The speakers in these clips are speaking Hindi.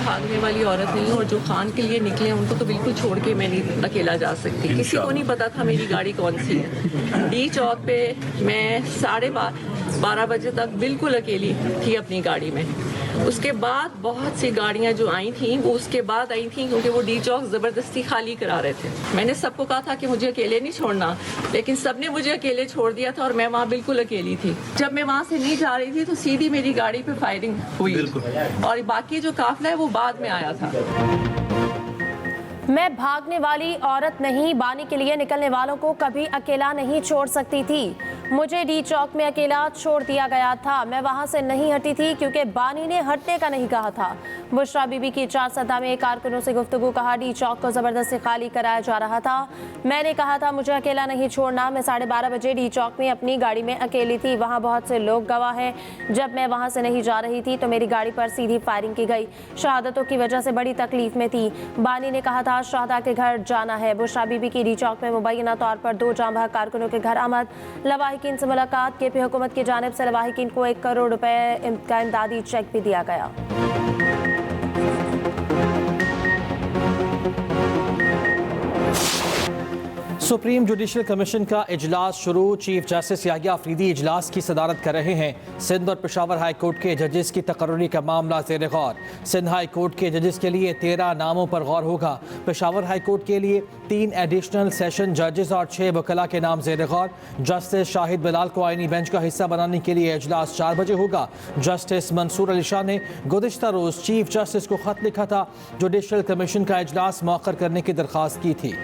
भागने वाली औरत नहीं हूँ और जो खान के लिए निकले हैं उनको तो बिल्कुल छोड़ के मैं नहीं अकेला जा सकती। किसी को नहीं पता था मेरी गाड़ी कौन सी है। डी चौक पे मैं 12:30 बजे तक बिल्कुल अकेली थी अपनी गाड़ी में। उसके बाद बहुत सी गाड़ियां जो आई थी वो उसके बाद आई थी, क्योंकि वो डी चौक ज़बरदस्ती खाली करा रहे थे। मैंने सबको कहा था कि मुझे अकेले नहीं छोड़ना, लेकिन सबने मुझे अकेले छोड़ दिया था और मैं वहाँ बिल्कुल अकेली थी। जब मैं वहाँ से नहीं जा रही थी तो सीधी मेरी गाड़ी पे फायरिंग हुई और बाकी जो काफिला है वो बाद में आया था। मैं भागने वाली औरत नहीं, बानी के लिए निकलने वालों को कभी अकेला नहीं छोड़ सकती थी। मुझे डी चौक में अकेला छोड़ दिया गया था। मैं वहां से नहीं हटी थी क्योंकि बानी ने हटने का नहीं कहा था। बुशरा बीबी की 4 सदा में कारकुनों से गुफ्तगू। कहा डी चौक को जबरदस्ती खाली कराया जा रहा था। मैंने कहा था मुझे अकेला नहीं छोड़ना। मैं 12:30 बजे डी चौक में अपनी गाड़ी में अकेली थी। वहाँ बहुत से लोग गवाह हैं। जब मैं वहाँ से नहीं जा रही थी तो मेरी गाड़ी पर सीधी फायरिंग की गई। शहादतों की वजह से बड़ी तकलीफ में थी। बानी ने कहा था शहादा के घर जाना है। बुशरा बीबी की डी चौक में मुबैना तौर पर 2 जांबाज कारकुनों के घर आमद। लवाहिकीन से मुलाकात। केपी हुकूमत की जानिब से लवाहिकीन को 1 करोड़ रुपए का इमदादी चेक भी दिया गया। सुप्रीम जुडिशल कमीशन का इजलास शुरू। चीफ जस्टिस याहिया अफरीदी इजलास की सदारत कर रहे हैं। सिंध और पेशावर हाई कोर्ट के जजेस की तकर्री का मामला ज़ेर गौर। सिंध हाई कोर्ट के जजेस के लिए 13 नामों पर गौर होगा। पेशावर हाई कोर्ट के लिए 3 एडिशनल सेशन जजेस और 6 वकला के नाम ज़ेर गौर। जस्टिस शाहिद बिलाल को आईनी बेंच का हिस्सा बनाने के लिए इजलास 4 बजे होगा। जस्टिस मंसूर अली शाह ने गुज़िश्ता रोज़ चीफ जस्टिस को खत लिखा था। जुडिशल कमीशन का इजलास मौखर करने की दरख्वास्त की थी।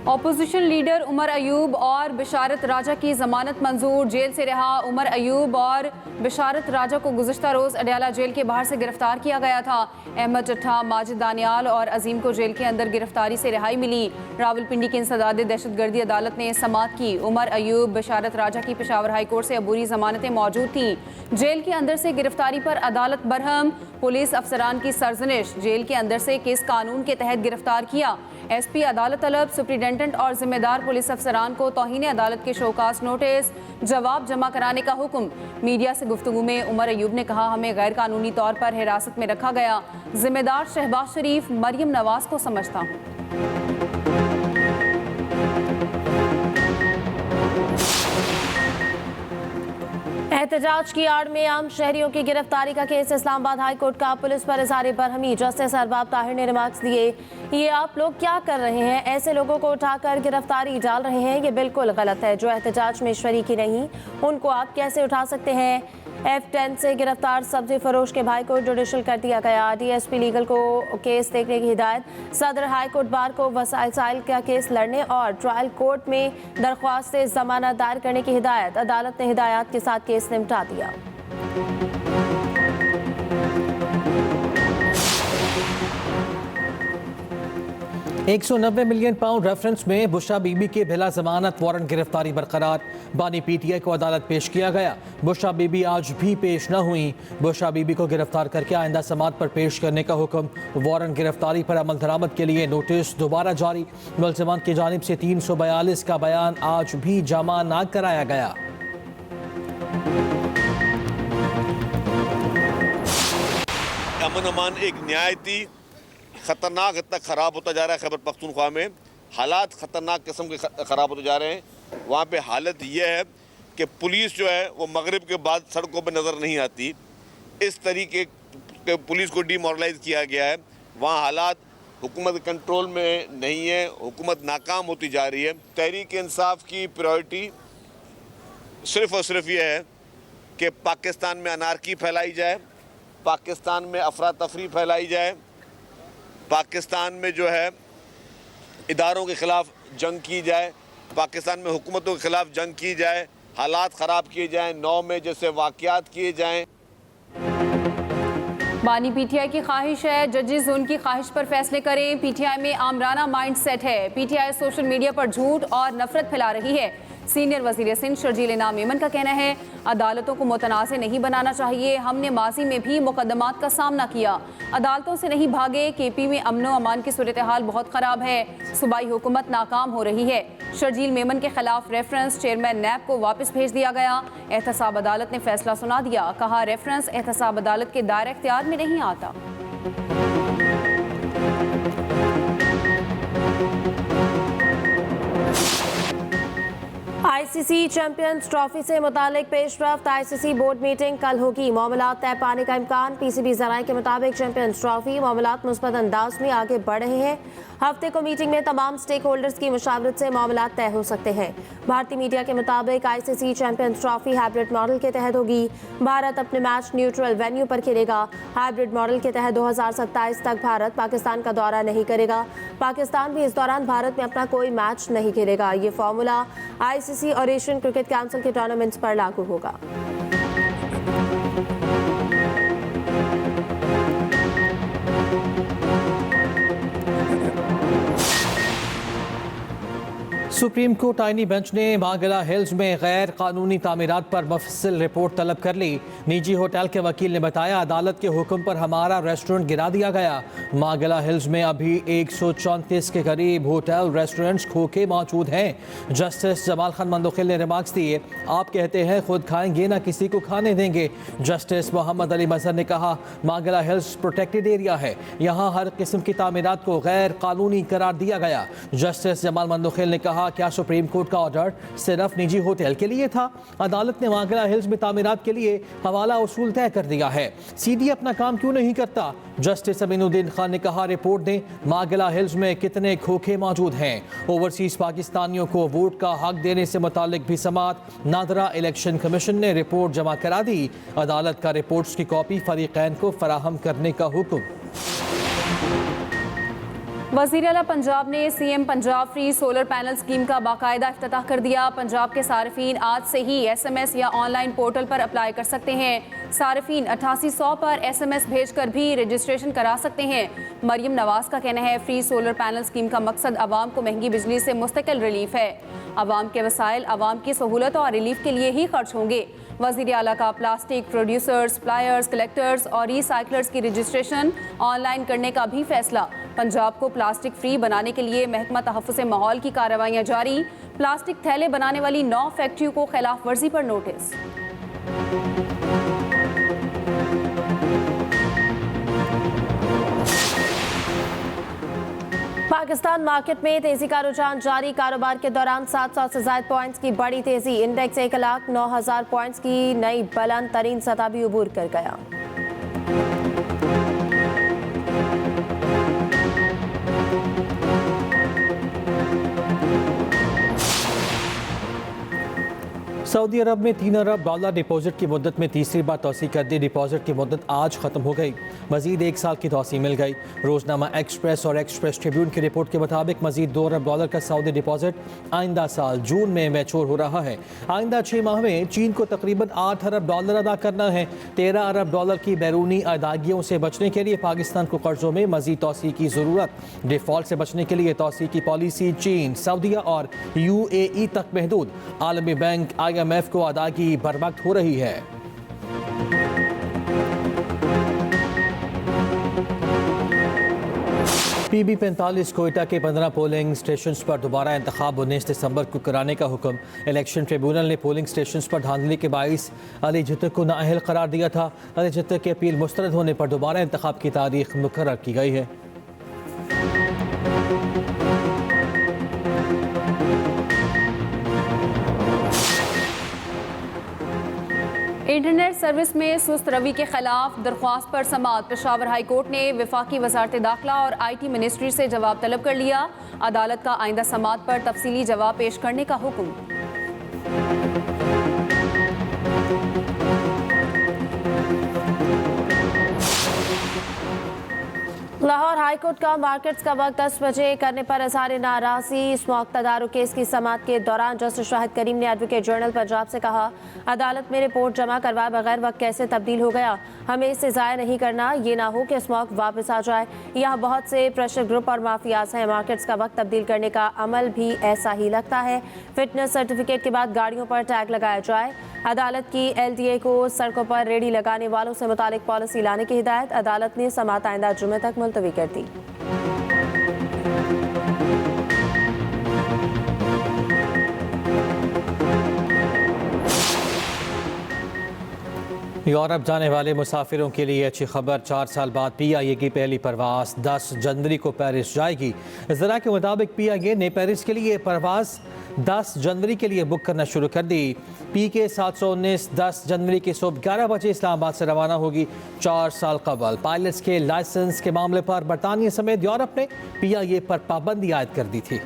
ऑपोजिशन लीडर उमर अयूब और बिशारत राजा की जमानत मंजूर। जेल से रिहा उमर अयूब और बिशारत राजा को गुज़िश्ता रोज़ अडयाला जेल के बाहर से गिरफ्तार किया गया था। अहमद चट्ठा, माजिद दानियाल और अजीम को जेल के अंदर गिरफ्तारी से रिहाई मिली। रावलपिंडी की इंसदाद दहशतगर्दी अदालत ने समाअत की। उमर अयूब, बिशारत राजा की पेशावर हाई कोर्ट से अबूरी जमानतें मौजूद थीं। जेल के अंदर से गिरफ्तारी पर अदालत बरहम। पुलिस अफसरान की सरजनिश। जेल के अंदर से किस कानून के तहत गिरफ्तार किया। SP अदालत तलब। सुप्रिटेंडेंट और जिम्मेदार पुलिस अफसरान को तौहीन अदालत के शोकास नोटिस। जवाब जमा कराने का हुक्म। मीडिया से गुफ्तगू में उमर अयूब ने कहा हमें गैर कानूनी तौर पर हिरासत में रखा गया। जिम्मेदार शहबाज शरीफ, मरियम नवाज को समझता हूँ। एहतजाज की आड़ में आम शहरियों की गिरफ्तारी का केस। इस्लामाबाद हाई कोर्ट का पुलिस पर इज़हार बरहमी। जस्टिस अरबाब ताहिर ने रिमार्क्स दिए, ये आप लोग क्या कर रहे हैं, ऐसे लोगों को उठाकर गिरफ्तारी डाल रहे हैं, ये बिल्कुल गलत है। जो एहतजाज में शरीकी नहीं उनको आप कैसे उठा सकते हैं। F10 से गिरफ्तार सब्जी फरोश के भाई को जुडिशल कर दिया गया। DSP लीगल को केस देखने की हिदायत। सदर हाई कोर्ट बार को वसाइल का केस लड़ने और ट्रायल कोर्ट में दरख्वास्त से जमानत दायर करने की हिदायत। अदालत ने हिदायत के साथ केस निपटा दिया। 190 मिलियन पाउंड रेफरेंस में बुशरा बीबी के बिला जमानत वारंट गिरफ्तारी बरकरार। बानी PTI को अदालत पेश किया गया। बुशरा बीबी आज भी पेश न हुई। बुशरा बीबी को गिरफ्तार करके आइंदा समात पर पेश करने का हुक्म। वारंट गिरफ्तारी पर अमल दरामद के लिए नोटिस दोबारा जारी। मुलज़िमान की जानिब से 342 का बयान आज भी जमा न कराया गया। अमन अमान एक न्यायती ख़तरनाक हद तक ख़राब होता जा रहा है। खैबर पख्तूनख्वा में हालात ख़तरनाक किस्म के ख़राब होते जा रहे हैं। वहाँ पे हालत ये है कि पुलिस जो है वो मगरिब के बाद सड़कों पे नज़र नहीं आती। इस तरीके के पुलिस को डीमोरलाइज किया गया है। वहाँ हालात हुकूमत कंट्रोल में नहीं है। हुकूमत नाकाम होती जा रही है। तहरीक इंसाफ की प्रायोरिटी सिर्फ़ और सिर्फ ये है कि पाकिस्तान में अनारकी फैलाई जाए, पाकिस्तान में अफरा तफरी फैलाई जाए, पाकिस्तान में जो है इदारों के ख़िलाफ़ जंग की जाए, पाकिस्तान में हुकूमतों के ख़िलाफ़ जंग की जाए, हालात ख़राब किए जाएँ, 9 में जैसे वाक़यात किए जाएँ। बानी PTI की ख्वाहिश है जजेस उनकी ख्वाहिश पर फैसले करें। PTI में आमराना माइंड सेट है। PTI सोशल मीडिया पर झूठ और नफरत फैला रही है। सीनियर वजीर सिंध शर्जील इनाम मेमन का कहना है, अदालतों को मुतनाज़ नहीं बनाना चाहिए। हमने माजी में भी मुकदमात का सामना किया, अदालतों से नहीं भागे। केपी में अमनो अमान की सूरत हाल बहुत ख़राब है, सूबाई हुकूमत नाकाम हो रही है। शर्जील मेमन के खिलाफ रेफरेंस चेयरमैन नैब को वापस भेज दिया गया। एहतसाब अदालत ने फैसला सुना दिया, कहा रेफरेंस एहतसाब अदालत के दायरे इख्तियार में नहीं आता। आईसीसी चैंपियंस ट्रॉफी से मुतालिक पेशरफ्त। आईसीसी बोर्ड मीटिंग कल होगी, मामलात तय पाने का इम्कान। पीसीबी ज़राए के मुताबिक चैंपियंस ट्रॉफी मामलात मुस्बत अंदाज में आगे बढ़ रहे हैं। हफ्ते को मीटिंग में तमाम स्टेक होल्डर्स की मुशावरत से मामलात तय हो सकते हैं। भारतीय मीडिया के मुताबिक ICC champions trophy hybrid model के तहत होगी। भारत अपने मैच न्यूट्रल वेन्यू पर खेलेगा। हाइब्रिड मॉडल के तहत 2027 तक भारत पाकिस्तान का दौरा नहीं करेगा। पाकिस्तान भी इस दौरान भारत में अपना कोई मैच नहीं खेलेगा। ये फॉर्मूला आईसीसी और एशियन क्रिकेट काउंसिल के टूर्नामेंट्स पर लागू होगा। सुप्रीम कोर्ट आईनी बेंच ने मांगला हिल्स में गैर कानूनी तामीरात पर मुफस्सिल रिपोर्ट तलब कर ली। निजी होटल के वकील ने बताया, अदालत के हुक्म पर हमारा रेस्टोरेंट गिरा दिया गया। मांगला हिल्स में अभी 134 के करीब होटल रेस्टोरेंट्स खोखे मौजूद हैं। जस्टिस जमाल खान मंदोखिल ने रिमार्क्स दिए, आप कहते हैं खुद खाएंगे ना किसी को खाने देंगे। जस्टिस मोहम्मद अली मजहर ने कहा, मांगला हिल्स प्रोटेक्टेड एरिया है, यहाँ हर किस्म की तामीरात को गैर कानूनी करार दिया गया। जस्टिस जमाल मंदोखिल ने कहा, क्या सुप्रीम कोर्ट का ऑर्डर सिर्फ निजी होटल के लिए था? अदालत ने मांगला हिल्स में तामीरात के लिए हवाला उसूल तय कर दिया है। सीडी अपना काम क्यों नहीं करता? जस्टिस अमीनुद्दीन खान ने कहा, रिपोर्ट दें मांगला हिल्स में कितने खोखे मौजूद हैं। ओवरसीज पाकिस्तानियों को वोट का हक देने से मुतालिक भी समात। नादरा इलेक्शन कमीशन ने रिपोर्ट जमा करा दी। अदालत का रिपोर्ट्स की कॉपी फरीकैन को फराहम करने का हुक्म। वज़ीर आला पंजाब ने CM Punjab free solar panel scheme का बाकायदा इफ्तिताह कर दिया। पंजाब के सार्फिन आज से ही SMS या ऑनलाइन पोर्टल पर अप्लाई कर सकते हैं। सार्फिन 8800 पर SMS भेजकर भी रजिस्ट्रेशन करा सकते हैं। मरियम नवाज का कहना है, फ्री सोलर पैनल स्कीम का मकसद आवाम को महंगी बिजली से मुस्तकिल रिलीफ है। आवाम के वसाइल आवाम की सहूलत और रिलीफ के लिए ही खर्च होंगे। वज़ीर आला का प्लास्टिक प्रोड्यूसर्स, सप्लायर्स, कलेक्टर्स और रिसाइकलर्स की रजिस्ट्रेशन ऑनलाइन करने का भी फैसला। पंजाब को प्लास्टिक फ्री बनाने के लिए महकमा तहफ़्फ़ुज़ माहौल की कार्रवाइयाँ जारी। प्लास्टिक थैले बनाने वाली 9 फैक्ट्रियों को खिलाफ वर्जी पर नोटिस। पाकिस्तान मार्केट में तेजी का रुझान जारी। कारोबार के दौरान 700 से ज्यादा पॉइंट्स की बड़ी तेजी। इंडेक्स 1,09,000 पॉइंट्स की नई बुलंद तरीन सतह भी उबूर कर गया। सऊदी अरब में $3 अरब डिपॉजिट की मुद्दत में तीसरी बार तोसी कर दी। डिपॉजिट की मुद्दत आज ख़त्म हो गई, मजीद 1 साल की तोसी मिल गई। रोजनामा एक्सप्रेस और एक्सप्रेस ट्रिब्यून की रिपोर्ट के मुताबिक मजीद $2 अरब का सऊदी डिपॉजिट आइंदा साल जून में मैच्योर हो रहा है। आइंदा 6 माह में चीन को तकरीबन $8 अरब अदा करना है। $13 अरब की बैरूनी अदायगियों से बचने के लिए पाकिस्तान को कर्जों में मजीद तोसी की ज़रूरत। डिफॉल्ट से बचने के लिए तोसी की पॉलिसी चीन, सऊदीया और UAE तक महदूद। आलमी बैंक IMF को अदायगी बरवक्त हो रही है। PB 45 कोयटा के 15 पोलिंग स्टेशंस पर दोबारा इंतखाब 19 दिसंबर को कराने का हुक्म। इलेक्शन ट्रिब्यूनल ने पोलिंग स्टेशंस पर धांधली के बाइस अली जत्तक को नाअहल करार दिया था। अली जत्तक की अपील मुस्तरद होने पर दोबारा इंतखाब की तारीख मुकर्रर की गई है। इंटरनेट सर्विस में सुस्त रवि के खिलाफ दरख्वास्त पर समाअत। पेशावर हाई कोर्ट ने वफाकी वजारत दाखिला और IT मिनिस्ट्री से जवाब तलब कर लिया। अदालत का आइंदा समाअत पर तफसीली जवाब पेश करने का हुक्म। लाहौर हाईकोर्ट का मार्केट्स का वक्त 10 बजे करने पर इज़हार नाराज़गी। स्मॉक तदारुक केस की समाअत के दौरान जस्टिस शाहिद करीम ने एडवोकेट जनरल पंजाब से कहा, अदालत में रिपोर्ट जमा करवाए बगैर वक्त कैसे तब्दील हो गया, हमें इसे ज़ाया नहीं करना, ये ना हो कि स्मॉक वापस आ जाए। यहाँ बहुत से प्रेशर ग्रुप और माफियाज हैं। मार्केट्स का वक्त तब्दील करने का अमल भी ऐसा ही लगता है। फिटनेस सर्टिफिकेट के बाद गाड़ियों पर टैग लगाया जाए। अदालत की LTA को सड़कों पर रेडी लगाने वालों से मुतालिक पॉलिसी लाने की हिदायत। अदालत ने समाअत आइंदा जुमे तक मुलतवी कर दी। यूरोप जाने वाले मुसाफिरों के लिए अच्छी खबर। 4 साल बाद PIA की पहली परवास 10 जनवरी को पेरिस जाएगी। ज़रा के मुताबिक PIA ने पेरिस के लिए परवास 10 जनवरी के लिए बुक करना शुरू कर दी। PK 719 10 जनवरी की सुबह 11 बजे इस्लामाबाद से रवाना होगी। 4 साल कबल पायलट्स के लाइसेंस के मामले पर बरतानिया समेत यूरोप ने PIA पर पाबंदी आयद कर दी थी।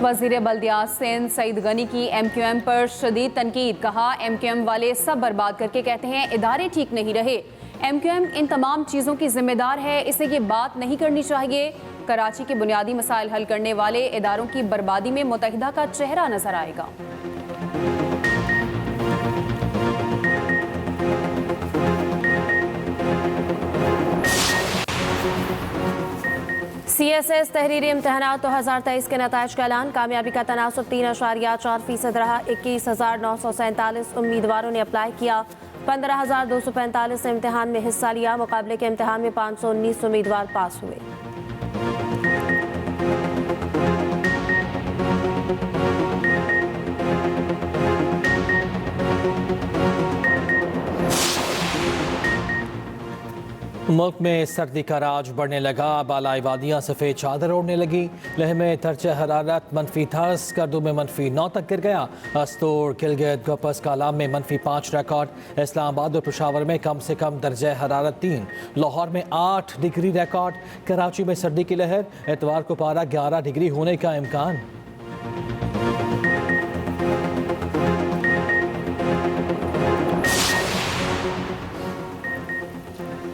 वज़ीर बल्दियात सिंध सईद गनी की MQM पर शदीद तनकीद। कहा, MQM वाले सब बर्बाद करके कहते हैं इदारे ठीक नहीं रहे। MQM इन तमाम चीज़ों की जिम्मेदार है, इसे ये बात नहीं करनी चाहिए। कराची के बुनियादी मसाइल हल करने वाले इदारों की बर्बादी में मुत्तहिदा का चेहरा नजर आएगा। CSS तहरीरी इम्तहानात 2023 के नताइज का ऐलान। कामयाबी का तनासुब 3.4% रहा। 21,947 उम्मीदवारों ने अप्लाई किया। 15,245 ने इम्तहान में हिस्सा लिया। मुकाबले के इम्तहान में 519 उम्मीदवार पास हुए। मुल्क में सर्दी का राज बढ़ने लगा। बालाई वादियाँ सफ़ेद चादर ओढ़ने लगी। लेह में दर्जा हरारत -10, गर्दू में -9 तक गिर गया। अस्तोड़, गिलगित, गपस, कालाम में -5 रिकॉर्ड। इस्लामाबाद और पेशावर में कम से कम दर्जा हरारत 3। लाहौर में 8 डिग्री रिकॉर्ड। कराची में सर्दी की लहर। एतवार को पारा 11 डिग्री होने का इम्कान।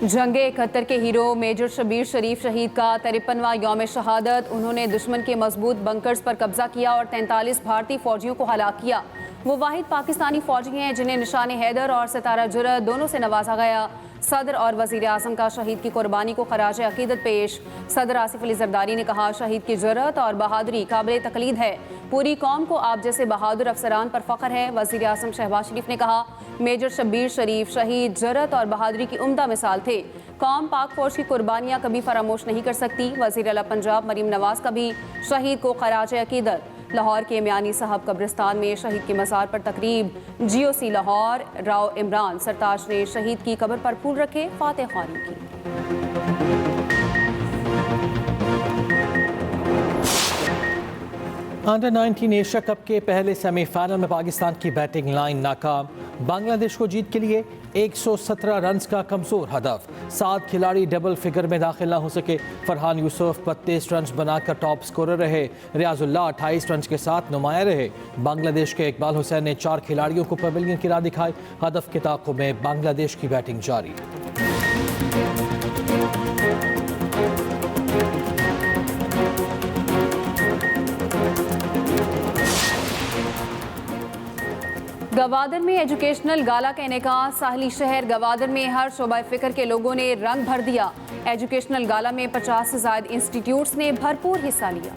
जंगे 71 के हीरो मेजर शबीर शरीफ शहीद का 53वां यौम शहादत। उन्होंने दुश्मन के मजबूत बंकर्स पर कब्जा किया और 43 भारतीय फौजियों को हलाक किया। वो वाहिद पाकिस्तानी फौजी हैं जिन्हें निशान हैदर और सितारा जुर्रत दोनों से नवाजा गया। सदर और वज़ीर आज़म का शहीद की कुर्बानी को खराज अकीदत पेश। सदर आसिफ अली जरदारी ने कहा, शहीद की जुर्रत और बहादुरी काबिल तकलीद है। पूरी कौम को आप जैसे बहादुर अफसरान पर फ़ख्र है। वज़ीर आज़म शहबाज शरीफ ने कहा, मेजर शबीर शरीफ शहीद जुर्रत और बहादुरी की उम्दा मिसाल थे। कौम पाक फौज की कुर्बानियाँ कभी फरामोश नहीं कर सकती। वज़ीर आला पंजाब मरीम नवाज का भी शहीद को खराज अकीदत। लाहौर के मियानी साहब कब्रिस्तान में शहीद के मज़ार पर तकरीब। GOC लाहौर राव इमरान सरताज ने शहीद की कब्र पर फूल रखे, फातह ख्वानी की। अंडर 19 एशिया कप के पहले सेमीफाइनल में पाकिस्तान की बैटिंग लाइन नाकाम। बांग्लादेश को जीत के लिए 117 रन का कमजोर हदफ। 7 खिलाड़ी डबल फिगर में दाखिल न हो सके। फरहान यूसुफ 32 रन बनाकर टॉप स्कोरर रहे। रियाजुल्लाह 28 रन के साथ नुमाया रहे। बांग्लादेश के इकबाल हुसैन ने 4 खिलाड़ियों को पवेलियन की राह दिखाई। हदफ के ताक़ुब में बांग्लादेश की बैटिंग जारी। गवादर में एजुकेशनल गाला का इनेकाद। साहली शहर गवादर में हर शोबा फ़िक्र के लोगों ने रंग भर दिया। एजुकेशनल गाला में 50 से ज़ायद इंस्टीट्यूट्स ने भरपूर हिस्सा लिया।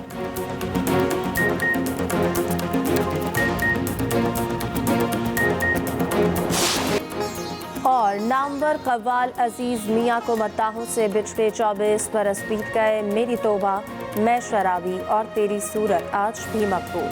और नामवर कव्वाल अजीज मियाँ को मद्दाहों से बिछड़े 24 बरस बीत गए। मेरी तौबा, मैं शराबी और तेरी सूरत आज भी मकबूल।